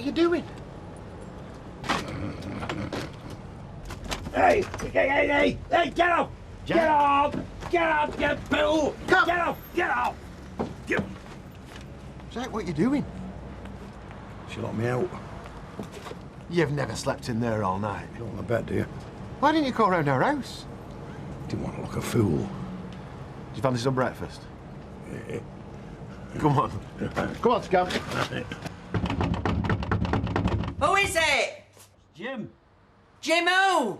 you doing? Hey, get off! Jack? Get off! Get off, you fool! Come. Get off! Get off! Get... Jack, what are you doing? She locked me out. You've never slept in there all night. You don't want to bet, do you? Why didn't you call round our house? Didn't want to look a fool. Did you fancy some breakfast? Come on. Come on, Scamp. Who is it? Jim. Jim who?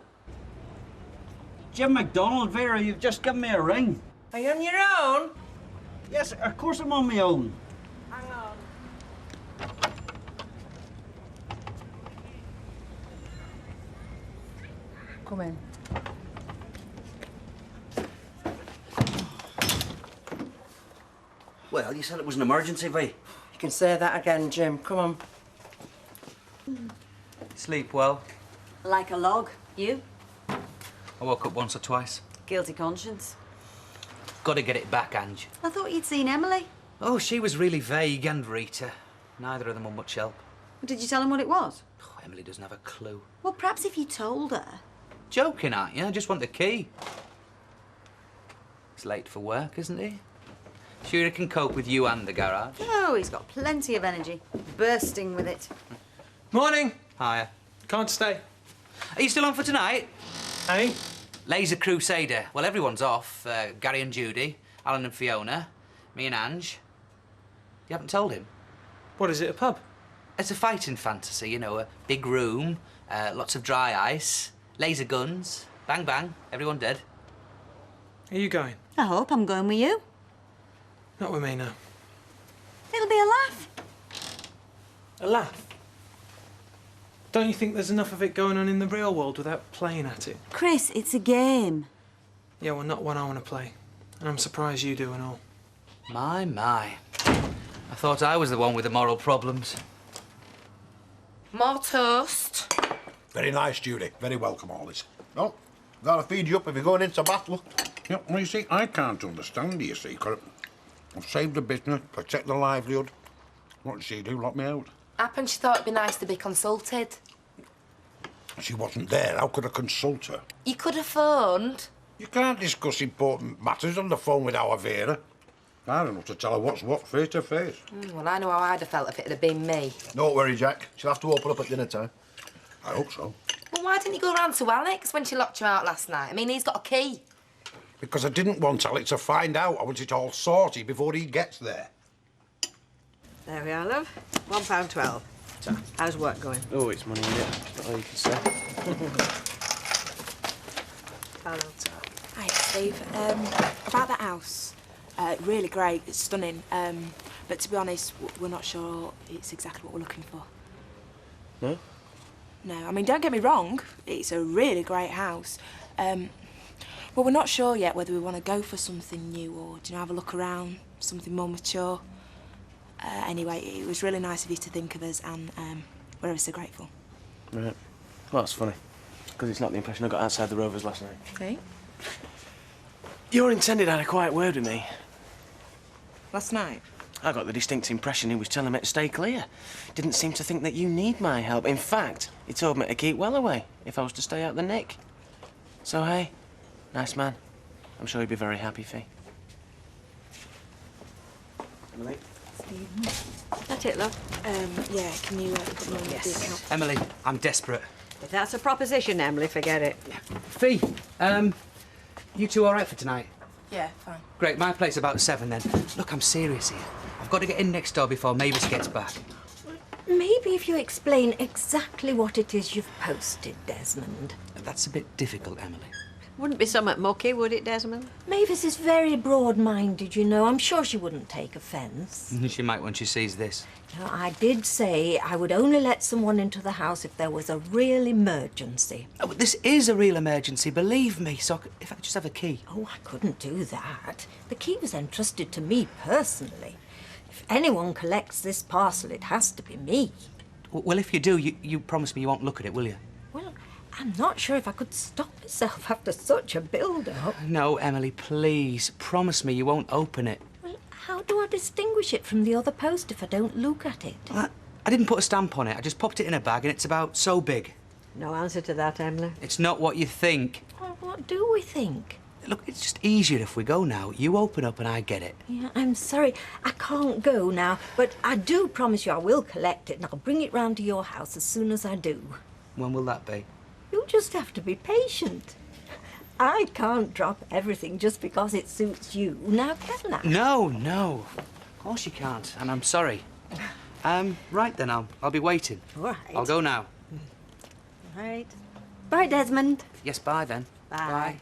Jim McDonald, Vera, you've just given me a ring. Are you on your own? Yes, of course I'm on my own. Hang on. Come in. Well, you said it was an emergency, Vi. You can say that again, Jim. Come on. Sleep well. Like a log. You? I woke up once or twice. Guilty conscience. Got to get it back, Ange. I thought you'd seen Emily. Oh, she was really vague, and Rita. Neither of them were much help. Did you tell him what it was? Oh, Emily doesn't have a clue. Well, perhaps if you told her. Joking, aren't you? I just want the key. He's late for work, isn't he? Sure he can cope with you and the garage? Oh, he's got plenty of energy. Bursting with it. Morning. Hiya. Can't stay. Are you still on for tonight? Hey? Laser Crusader. Well, everyone's off. Gary and Judy, Alan and Fiona, me and Ange. You haven't told him? What is it, a pub? It's a fighting fantasy, you know, a big room, lots of dry ice, laser guns, bang bang, everyone dead. Are you going? I hope I'm going with you. Not with me, no. It'll be a laugh. A laugh? Don't you think there's enough of it going on in the real world without playing at it? Chris, it's a game. Yeah, well, not one I want to play. And I'm surprised you do and all. My. I thought I was the one with the moral problems. More toast. Very nice, Judy. Very welcome, all this. Oh, gotta feed you up if you're going into battle. Yeah, well, you see, I can't understand, you see, 'cause I've saved the business, protect the livelihood. What did she do? Lock me out? Happened she thought it'd be nice to be consulted. She wasn't there. How could I consult her? You could have phoned. You can't discuss important matters on the phone with our Vera. I don't know to tell her what's what face to face. Well, I know how I'd have felt if it had been me. Don't worry, Jack. She'll have to open up at dinner time. I hope so. Well, why didn't you go round to Alex when she locked you out last night? I mean, he's got a key. Because I didn't want Alex to find out. I want it all sorted before he gets there. There we are, love. £1.12. How's work going? Oh, it's money, yeah. That's all you can say. Hello. Hi, Steve. About that house. Really great. It's stunning. But to be honest, we're not sure it's exactly what we're looking for. No? No. I mean, don't get me wrong. It's a really great house. But we're not sure yet whether we want to go for something new or, have a look around, something more mature. Anyway, it was really nice of you to think of us, and we're ever so grateful. Right. Well, that's funny. Because it's not the impression I got outside the Rovers last night. Okay. Your intended had a quiet word with me. Last night? I got the distinct impression he was telling me to stay clear. Didn't seem to think that you need my help. In fact, he told me to keep well away if I was to stay out the nick. So, hey, nice man. I'm sure he'd be very happy, Fee. Emily? That's it, love. Yeah, can you put me on the account? Emily, I'm desperate. If that's a proposition, Emily, forget it. Fee, you two all right for tonight? Yeah, fine. Great, my place about 7 then. Look, I'm serious here. I've got to get in next door before Mavis gets back. Maybe if you explain exactly what it is you've posted, Desmond. That's a bit difficult, Emily. Wouldn't be somewhat mucky, would it, Desmond? Mavis is very broad-minded, you know. I'm sure she wouldn't take offence. She might when she sees this. You know, I did say I would only let someone into the house if there was a real emergency. Oh, but this is a real emergency, believe me. So if I could just have a key. Oh, I couldn't do that. The key was entrusted to me personally. If anyone collects this parcel, it has to be me. Well, if you do, you promise me you won't look at it, will you? Well, I'm not sure if I could stop myself after such a build-up. No, Emily, please. Promise me you won't open it. Well, how do I distinguish it from the other post if I don't look at it? I didn't put a stamp on it. I just popped it in a bag and it's about so big. No answer to that, Emily. It's not what you think. Well, what do we think? Look, it's just easier if we go now. You open up and I get it. Yeah, I'm sorry. I can't go now, but I do promise you I will collect it and I'll bring it round to your house as soon as I do. When will that be? You'll just have to be patient. I can't drop everything just because it suits you. Now, can I? No, no. Of course you can't, and I'm sorry. Right then, I'll be waiting. All right. I'll go now. All right. Bye, Desmond. Yes, bye then. Bye.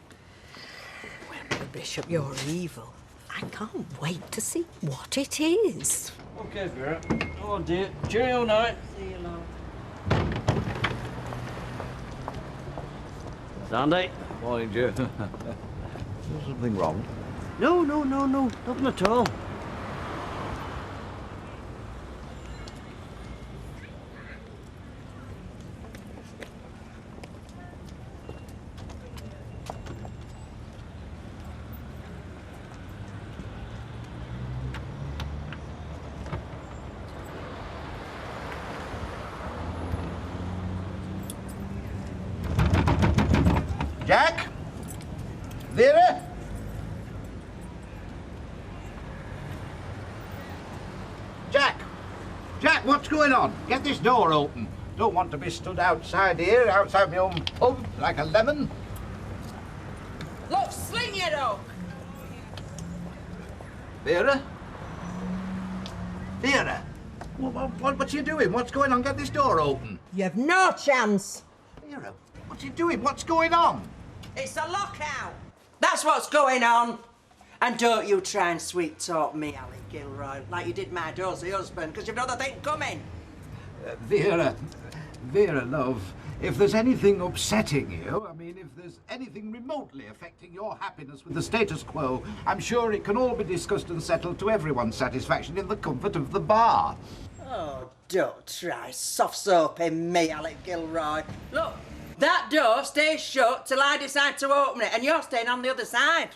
Well, Bishop, you're evil. I can't wait to see what it is. OK, Vera. Oh, dear. Cheerio night. See you, love. Sandy. Morning, Joe. Is there something wrong? No, nothing at all. Jack? Vera? Jack! Jack, what's going on? Get this door open. Don't want to be stood outside here, outside my own pub, like a lemon. Look, sling your dog. Vera? Vera? What you doing? What's going on? Get this door open. You've no chance. Vera, what you doing? What's going on? It's a lockout. That's what's going on. And don't you try and sweet talk me, Ali Gilroy, like you did my dozy husband, because you've another thing coming. Vera, love, if there's anything upsetting you, I mean, if there's anything remotely affecting your happiness with the status quo, I'm sure it can all be discussed and settled to everyone's satisfaction in the comfort of the bar. Oh, don't try soft soaping me, Alec Gilroy. Look, that door stays shut till I decide to open it, and you're staying on the other side.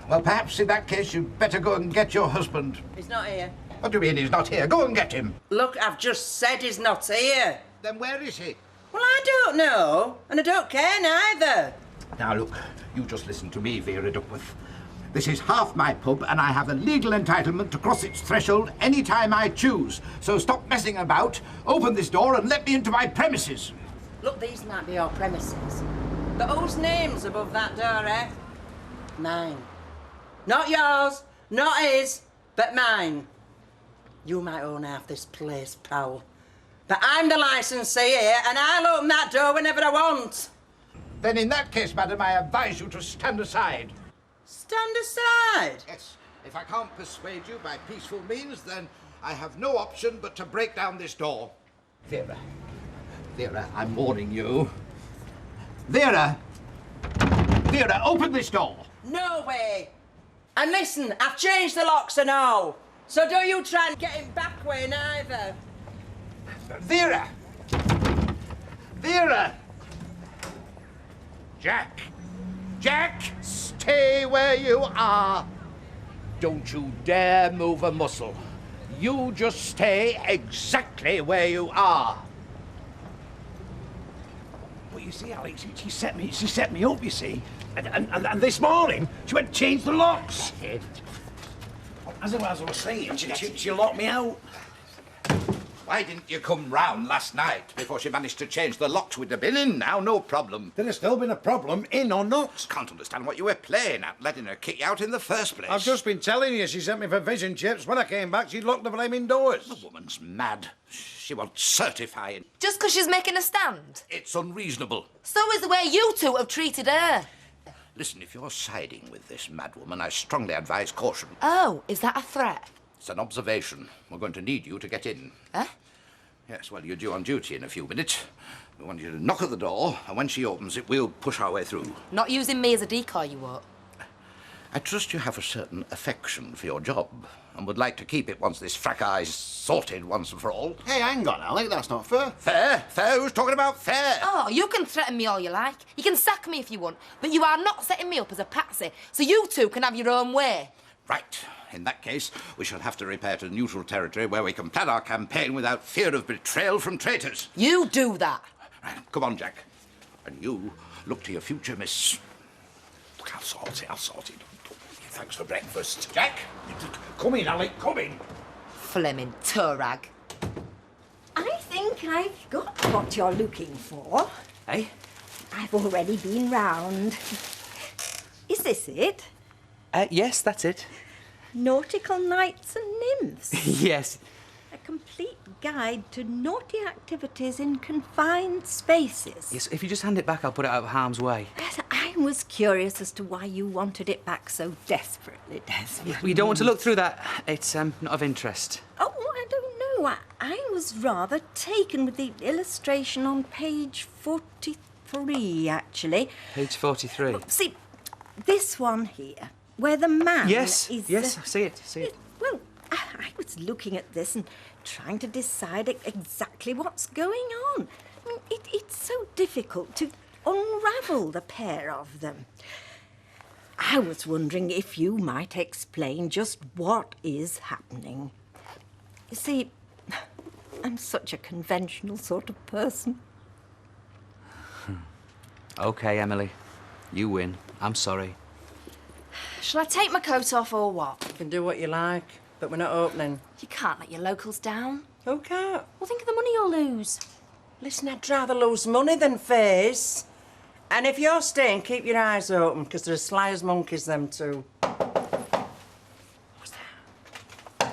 Well, perhaps in that case you'd better go and get your husband. He's not here. What do you mean he's not here? Go and get him. Look, I've just said he's not here. Then where is he? Well, I don't know, and I don't care neither. Now, look, you just listen to me, Vera Duckworth. This is half my pub, and I have a legal entitlement to cross its threshold any time I choose. So stop messing about, open this door, and let me into my premises. Look, these might be your premises. But whose name's above that door, eh? Mine. Not yours, not his, but mine. You might own half this place, pal. But I'm the licensee here, and I'll open that door whenever I want. Then in that case, madam, I advise you to stand aside. Stand aside? Yes. If I can't persuade you by peaceful means, then I have no option but to break down this door. Vera, I'm warning you. Vera, open this door. No way. And listen, I've changed the locks and all. So don't you try and get him back way neither. Vera! Jack, stay where you are. Don't you dare move a muscle. You just stay exactly where you are. Well, you see, Alex, she set me up, you see. And this morning, she went to change the locks. As I was saying, she locked me out. Why didn't you come round last night before she managed to change the locks? We'd have been in now, no problem. There'd have still been a problem, in or not. Can't understand what you were playing at, letting her kick you out in the first place. I've just been telling you she sent me for fish and chips. When I came back, she'd locked the flaming doors. The woman's mad. She wants certifying. Just 'cause she's making a stand? It's unreasonable. So is the way you two have treated her. Listen, if you're siding with this madwoman, I strongly advise caution. Oh, is that a threat? It's an observation. We're going to need you to get in. Huh? Yes, well, you're due on duty in a few minutes. We want you to knock at the door, and when she opens it, we'll push our way through. Not using me as a decoy, you won't. I trust you have a certain affection for your job, and would like to keep it once this fracas is sorted once and for all. Hey, hang on, Alec, that's not fair. Fair? Fair? Who's talking about fair? Oh, you can threaten me all you like. You can sack me if you want, but you are not setting me up as a patsy, so you two can have your own way. Right. In that case, we shall have to repair to neutral territory where we can plan our campaign without fear of betrayal from traitors. You do that. Right, come on, Jack. And you, look to your future, miss. Look, I'll sort it. Thanks for breakfast. Jack, come in, Alec, come in. Fleming Turag. I think I've got what you're looking for. Eh? I've already been round. Is this it? Yes, that's it. Nautical Knights and Nymphs. Yes. A complete guide to naughty activities in confined spaces. Yes, if you just hand it back, I'll put it out of harm's way. Yes, I was curious as to why you wanted it back so desperately, Desmond. We don't want to look through that. It's not of interest. Oh, I don't know. I was rather taken with the illustration on page 43, actually. Page 43. See, this one here, where the man Yes, is... yes, I see it. Well, I was looking at this and trying to decide exactly what's going on. I mean, it's so difficult to unravel the pair of them. I was wondering if you might explain just what is happening. You see, I'm such a conventional sort of person. OK, Emily. You win. I'm sorry. Shall I take my coat off or what? You can do what you like, but we're not opening. You can't let your locals down. Who can't? Well, think of the money you'll lose. Listen, I'd rather lose money than face. And if you're staying, keep your eyes open, because they're as sly as monkeys, them two. What's that?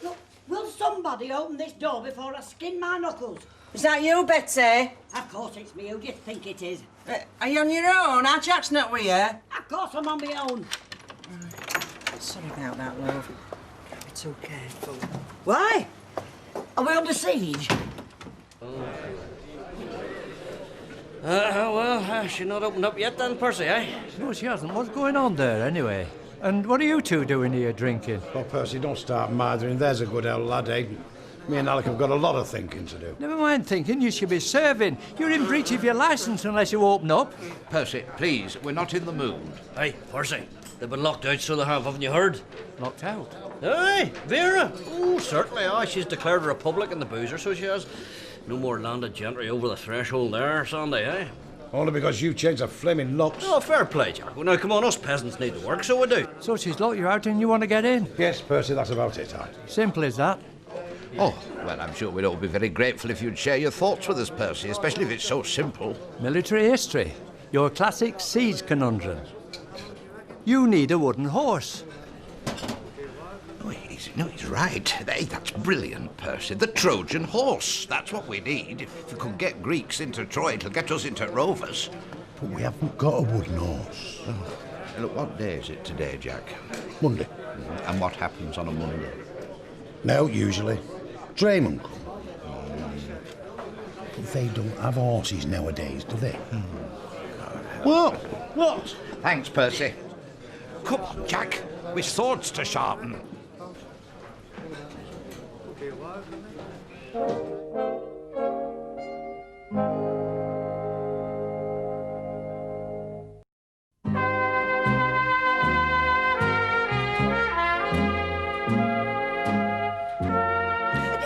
Look, will somebody open this door before I skin my knuckles? Is that you, Betty? Of course it's me. Who do you think it is? Are you on your own? Our Jack's not with you. Of course I'm on my own. Sorry about that, love. Can't be too careful. Why? Are we under siege? She's not opened up yet then, Percy, eh? No, she hasn't. What's going on there, anyway? And what are you two doing here drinking? Well, Percy, don't start mithering. There's a good old lad, eh? Me and Alec have got a lot of thinking to do. Never mind thinking, you should be serving. You're in breach of your licence unless you open up. Percy, please, we're not in the mood. Hey, Percy, they've been locked out, so they have, haven't you heard? Locked out? Aye, Vera. Oh, certainly, aye. She's declared a republic in the boozer, so she has. No more landed gentry over the threshold there, Sandy, eh? Only because you changed the flaming locks. Oh, fair play, Jack. Well, now, come on, us peasants need to work, so we do. So she's locked you out and you want to get in? Yes, Percy, that's about it, aye. Simple as that. Oh, well, I'm sure we'd all be very grateful if you'd share your thoughts with us, Percy, especially if it's so simple. Military history. Your classic siege conundrum. You need a wooden horse. No, he's right. Hey, that's brilliant, Percy. The Trojan horse. That's what we need. If we could get Greeks into Troy, it'll get us into Rovers. But we haven't got a wooden horse. Oh. Look, what day is it today, Jack? Monday. And what happens on a Monday? No, usually. Draymen come. But they don't have horses nowadays, do they? What? What? Thanks, Percy. Come on, Jack. We've swords to sharpen.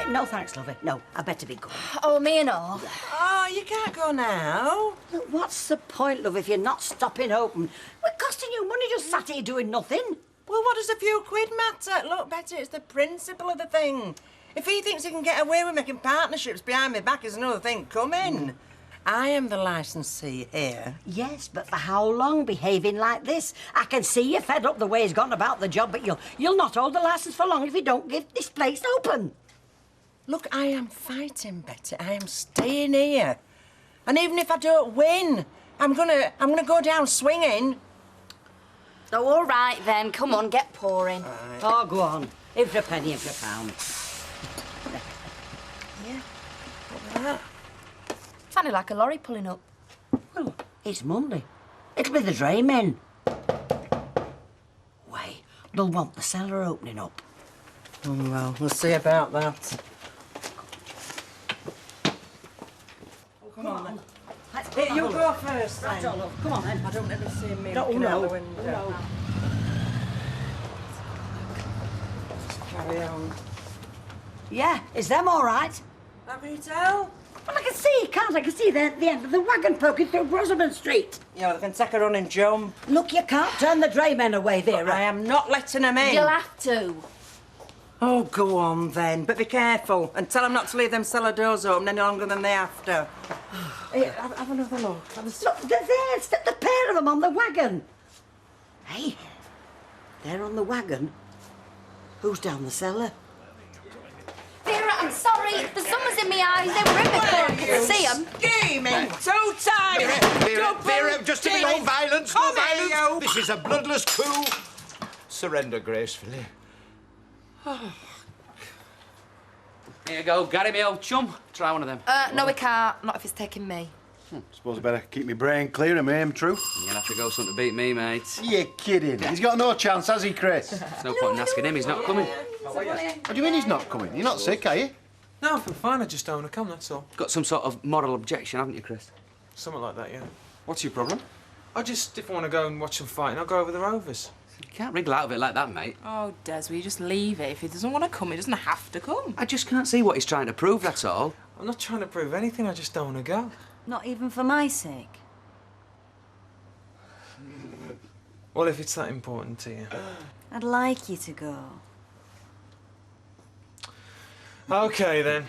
No, thanks, lovey. No, I better be going. Oh, me and all. Oh, you can't go now. Look, what's the point, love, if you're not stopping open? We're costing you money just sat here doing nothing. Well, what does a few quid matter? Look, Betty, it's the principle of the thing. If he thinks he can get away with making partnerships behind my back, is another thing coming. I am the licensee here. Yes, but for how long behaving like this? I can see you're fed up the way he's gone about the job, but you'll not hold the licence for long if you don't give this place open. Look, I am fighting, Betty. I am staying here. And even if I don't win, I'm gonna go down swinging. Oh, all right then. Come on, get pouring. Right. Oh, go on. In for a penny, in for a pound. Yeah. What was that? Sounded like a lorry pulling up. Well, it's Monday. It'll be the draymen. Wait, they'll want the cellar opening up. Oh, well, we'll see about that. Come on, then. Let's Here, you go first, then. That's all, love. Come on, then. I don't ever see me No, looking no, out the window. no. Carry on. Yeah, is them all right? How can you tell? Well, I can see, can't I? I can see the end of the wagon poking through Rosamond Street. Yeah, well, they can take her on and jump. Look, you can't turn the draymen away, Vera. I am not letting them in. You'll have to. Oh, go on then. But be careful and tell them not to leave them cellar doors open any longer than they have to. Hey, have another look. Look, they're there. It's the pair of them on the wagon. Hey, they're on the wagon. Who's down the cellar? Vera, I'm sorry. The sun was in my eyes. They were in my coat. I could see them. Scheming. Too tight. Vera, just a bit no violence, no Come here, violence. you. This is a bloodless coup. Surrender gracefully. Here you go, Gary, me old chum. Try one of them. No, we can't. Not if it's taking me. Suppose I better keep my brain clear and my aim true. You'll have to go something to beat me, mate. You're kidding. He's got no chance, has he, Chris? There's no point in asking him, he's not coming. What do you mean he's not coming? You're not sick, are you? No, I'm fine. I just don't want to come, that's all. Got some sort of moral objection, haven't you, Chris? Something like that, yeah. What's your problem? If I want to go and watch some fighting, I'll go over the Rovers. You can't wriggle out of it like that, mate. Oh, Des, will you just leave it? If he doesn't want to come, he doesn't have to come. I just can't see what he's trying to prove, that's all. I'm not trying to prove anything, I just don't want to go. Not even for my sake. Well, if it's that important to you. I'd like you to go. OK, then.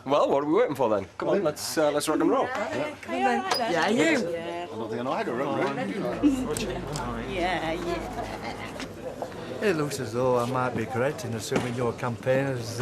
Well, what are we waiting for, then? Come on, let's rock and roll. Yeah, you. I don't think I know how to run, Yeah. It looks as though I might be correct in assuming your campaign has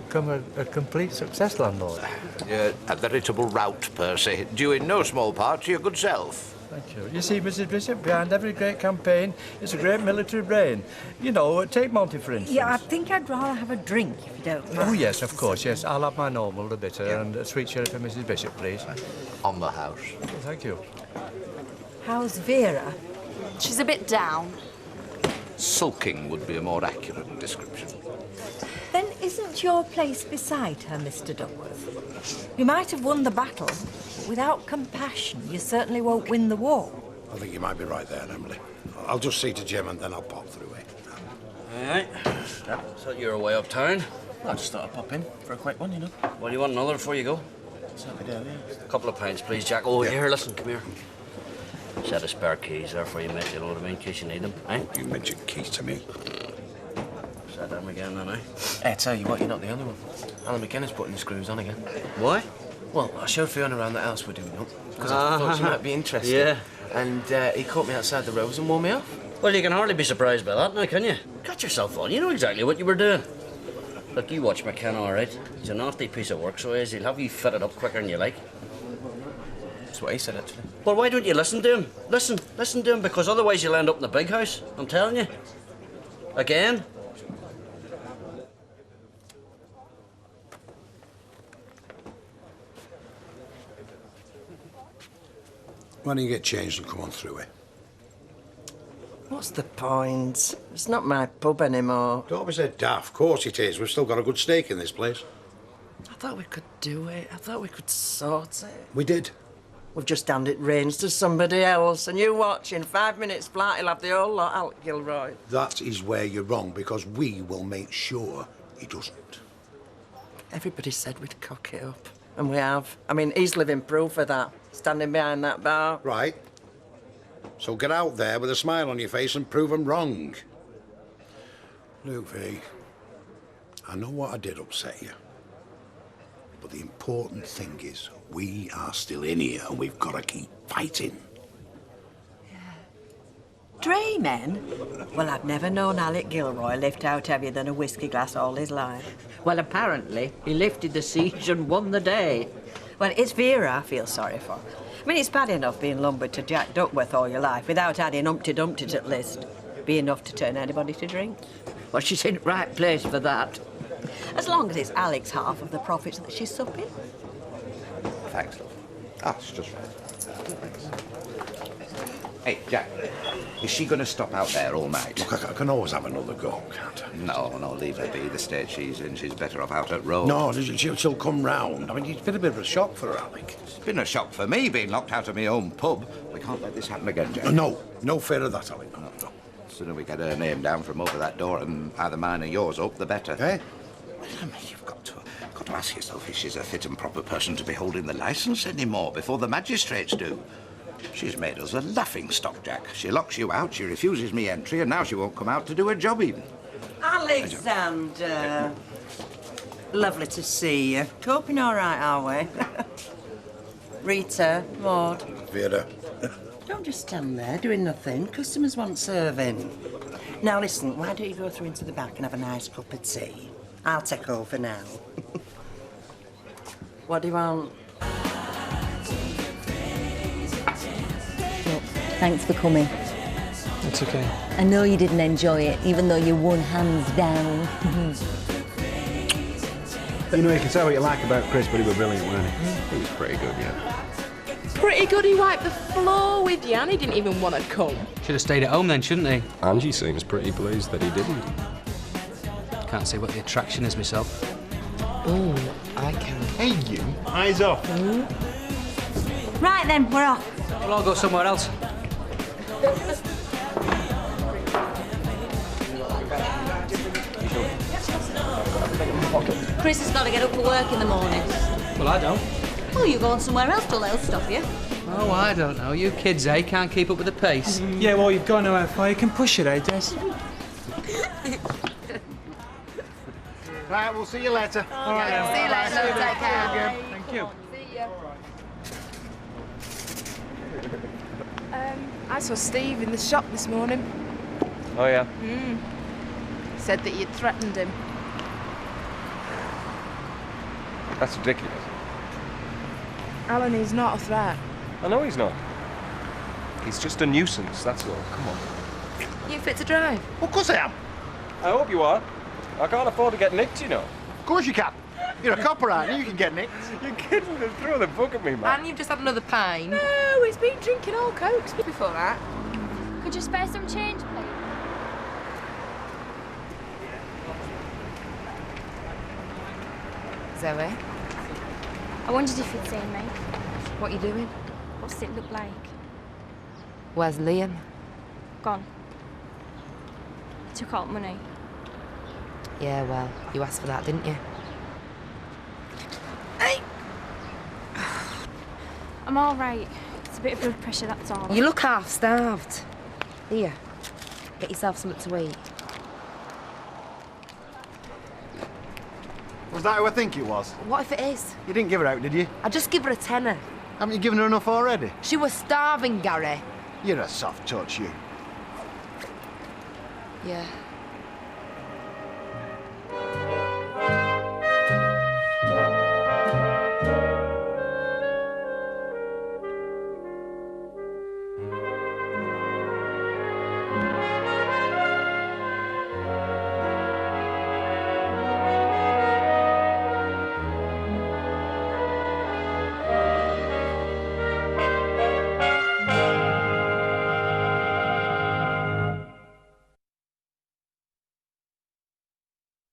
become a complete success, landlord. You're a veritable rout, Percy, due in no small part to your good self. Thank you. You see, Mrs. Bishop, behind every great campaign is a great military brain. You know, take Monty, for instance. Yeah, I think I'd rather have a drink, if you don't mind. Oh, yes, of course, yes. I'll have my normal, the bitter, and a sweet sherry for Mrs. Bishop, please. On the house. Oh, thank you. How's Vera? She's a bit down. Sulking would be a more accurate description. Then isn't your place beside her, Mr. Duckworth? You might have won the battle, but without compassion, you certainly won't win the war. I think you might be right there, Emily. I'll just see to Jim and then I'll pop through it. All right. So you're away uptown? I just thought I'd pop in for a quick one, you know. Well, you want another before you go? Certainly do, yeah. A couple of pints, please, Jack. Oh, here, listen, come here. Set of spare keys there for you, mate. You know what I mean, in case you need them, eh? You mentioned keys to me. Set them again, then, eh? Hey, I tell you what, you're not the only one. Alan McKenna's putting the screws on again. Why? Well, I showed Fiona around the house we're doing up, because I thought she might be interested. Yeah. And he caught me outside the Rose and wore me off. Well, you can hardly be surprised by that now, can you? Got yourself on. You know exactly what you were doing. Look, you watch McKenna, all right? He's a nasty piece of work, so he is. He'll have you fitted up quicker than you like. That's what he said, actually. Well, why don't you listen to him? Listen to him, because otherwise you'll end up in the big house. I'm telling you. Again. Why don't you get changed and come on through it? What's the point? It's not my pub anymore. Don't be so daft. Of course it is. We've still got a good stake in this place. I thought we could do it. I thought we could sort it. We did. We've just handed reins to somebody else, and you watch, in 5 minutes flat, he'll have the whole lot out, Gilroy. That is where you're wrong, because we will make sure he doesn't. Everybody said we'd cock it up, and we have. I mean, he's living proof of that, standing behind that bar. Right. So get out there with a smile on your face and prove them wrong. Look, V, I know what I did upset you. But the important thing is, we are still in here and we've got to keep fighting. Draymen? Well, I've never known Alec Gilroy lift out heavier than a whiskey glass all his life. Well, apparently, he lifted the siege and won the day. Well, it's Vera I feel sorry for. I mean, it's bad enough being lumbered to Jack Duckworth all your life without adding Humpty Dumpty to the list. Be enough to turn anybody to drink. Well, she's in the right place for that. As long as it's Alec's half of the profits that she's supping. Thanks, love. That's just right. Hey, Jack, is she going to stop out there all night? Look, I can always have another go, can't I? No, leave her be. The state she's in, she's better off out at road. No, she'll come round. I mean, it's been a bit of a shock for her, Alec. It's been a shock for me being locked out of my own pub. We can't let this happen again, Jack. No fear of that, Alec. No. sooner we get her name down from over that door and either mine or yours up, the better. Eh? I mean, you've got to ask yourself if she's a fit and proper person to be holding the licence anymore before the magistrates do. She's made us a laughing stock, Jack. She locks you out, she refuses me entry, and now she won't come out to do her job even. Alexander. Lovely to see you. Coping all right, are we? Rita, Maud. Vera. Don't just stand there doing nothing. Customers want serving. Now listen, why don't you go through into the back and have a nice cup of tea? I'll take over now. What do you want? Look, thanks for coming. It's okay. I know you didn't enjoy it, even though you won hands down. You know, you can say what you like about Chris, but he was brilliant, wasn't he? He was pretty good, yeah. Pretty good he wiped the floor with you, and he didn't even want to come. Should have stayed at home then, shouldn't he? Angie seems pretty pleased that he didn't. Can't see what the attraction is myself. Oh, I can. Hey, you. Eyes off. Right then, we're off. We'll all go somewhere else. Chris has got to get up for work in the morning. Well, I don't. Oh, you're going somewhere else till they'll stop you. Oh, I don't know. You kids, eh? Can't keep up with the pace. Yeah, well, you've got to know how far you can push it, eh, Des? Right, we'll see you later. All right, then. See you later. Take care. Thank you. See ya. I saw Steve in the shop this morning. Oh, yeah? Said that you'd threatened him. That's ridiculous. Alan, he's not a threat. I know he's not. He's just a nuisance, that's all. Come on. You fit to drive? Well, of course I am. I hope you are. I can't afford to get nicked, you know. Of course you can. You're a copper, aren't you? You can get nicked. You're kidding. Throw the book at me, man. And you've just had another pint. No, he's been drinking all cokes before that. Could you spare some change, please? Zoe, I wondered if you'd seen me. what are you doing? What's it look like? Where's Liam? Gone. He took out money. Yeah, well, you asked for that, didn't you? I'm all right. It's a bit of blood pressure, that's all. You look half-starved. Here, get yourself something to eat. Was that who I think it was? What if it is? You didn't give her out, did you? I just give her a tenner. Haven't you given her enough already? She was starving, Gary. You're a soft touch, you. Yeah.